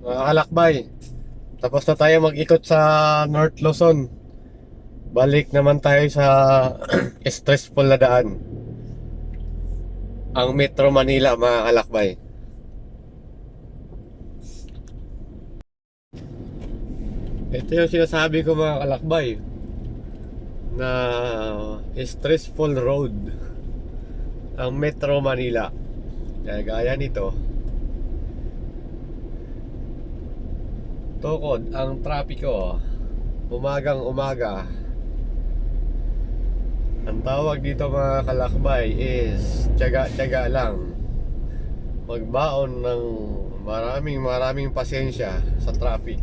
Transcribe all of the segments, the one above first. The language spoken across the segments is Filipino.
Mga kalakbay, tapos na tayo mag-ikot sa North Luzon. Balik naman tayo sa stressful na daan, ang Metro Manila, mga kalakbay. Ito yung sinasabi ko, mga kalakbay, na stressful road ang Metro Manila. Kaya gaya nito, tukod ang trapiko umagang umaga. Ang tawag dito, mga kalakbay, is tiyaga-tiyaga lang. Magbaon ng maraming pasensya sa traffic.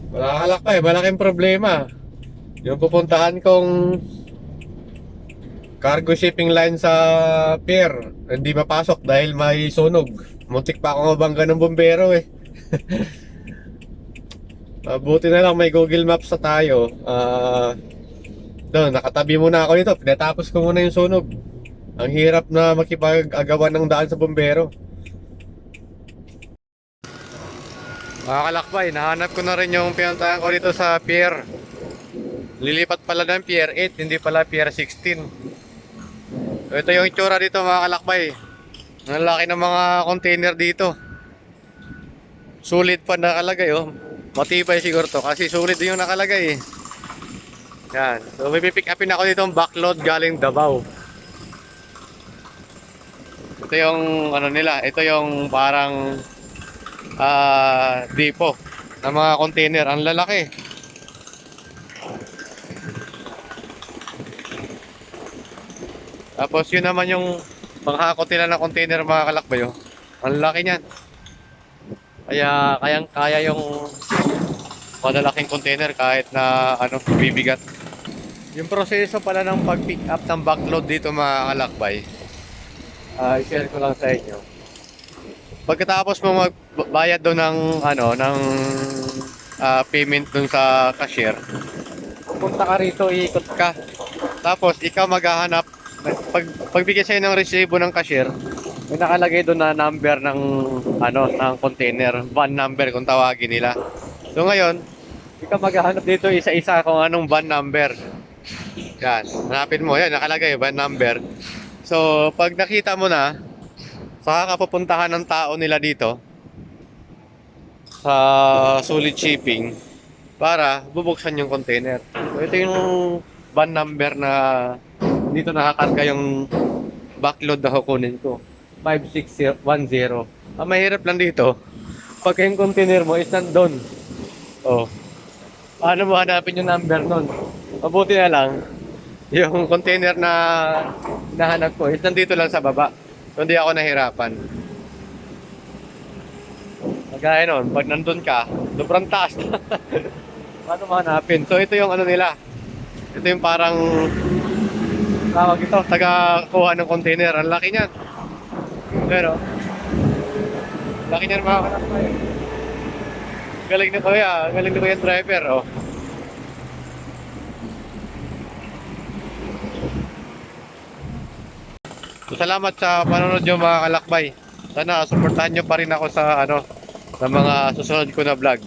Mga kalakbay, malaking problema yung pupuntahan kong cargo shipping line sa pier. Hindi mapasok dahil may sunog. Muntik pa ako mabangga ng bumbero eh. Mabuti na lang may Google Maps na tayo. Doon, nakatabi muna ako nito. Pinatapos ko muna yung sunog. Ang hirap na makipag-agawan ng daan sa bumbero. Mga kalakbay, nahanap ko na rin yung pinuntahan ko dito sa pier. Lilipat pala ng pier 8, hindi pala pier 16. Ito yung itsura dito, mga kalakbay. Ang laki ng mga container dito. Sulit pa nakalagay, oh. Matibay siguro to kasi sulit din yung nakalagay eh. Yan. So may pick upin ako dito ng backload galing Davao. Ito yung ano nila, ito yung parang depot ng mga container. Ang lalaki. Tapos yun naman yung panghakot nila ng container, mga kalakbay, oh. Ang laki niyan. Kaya yung malalaking container kahit na ano, bibigat. Yung proseso pala ng pag-pick up ng backload dito, mga kalakbay, i-share ko lang sa inyo. Pagkatapos mo magbayad doon ng ano, ng payment doon sa cashier, pupunta ka rito, iikot ka. Tapos ikaw maghahanap, pagbigay sa'yo ng resibo ng cashier, may nakalagay doon na number ng ano, ng container, van number kung tawagin nila. So ngayon, ikaw maghahanap dito isa-isa kung anong van number. Yan, hanapin mo, yan nakalagay van number. So pag nakita mo na, saka ka pupuntahan ng tao nila dito sa Sulit Shipping para bubuksan yung container. So ito yung van number na dito nakakarga yung backload na kukunin ko, 5610. Ang mahirap lang dito, pag yung container mo is nandun, oh, paano mo hanapin yung number nun? Mabuti na lang yung container na hinahanap ko is nandito lang sa baba. So, hindi ako nahirapan. Kagaya nun, pag nandun ka, sobrang taas na. Paano mahanapin? So ito yung ano nila. Ito yung parang tawag ito, taga-kuha ng container. Ang laki niyan. Pero laki niyan, mga kalakbay. Galing ni kuya, galing ni kuya driver, oh. So, salamat sa panonood nyo, mga kalakbay. Sana suportahan nyo pa rin ako sa ano, sa mga susunod ko na vlog.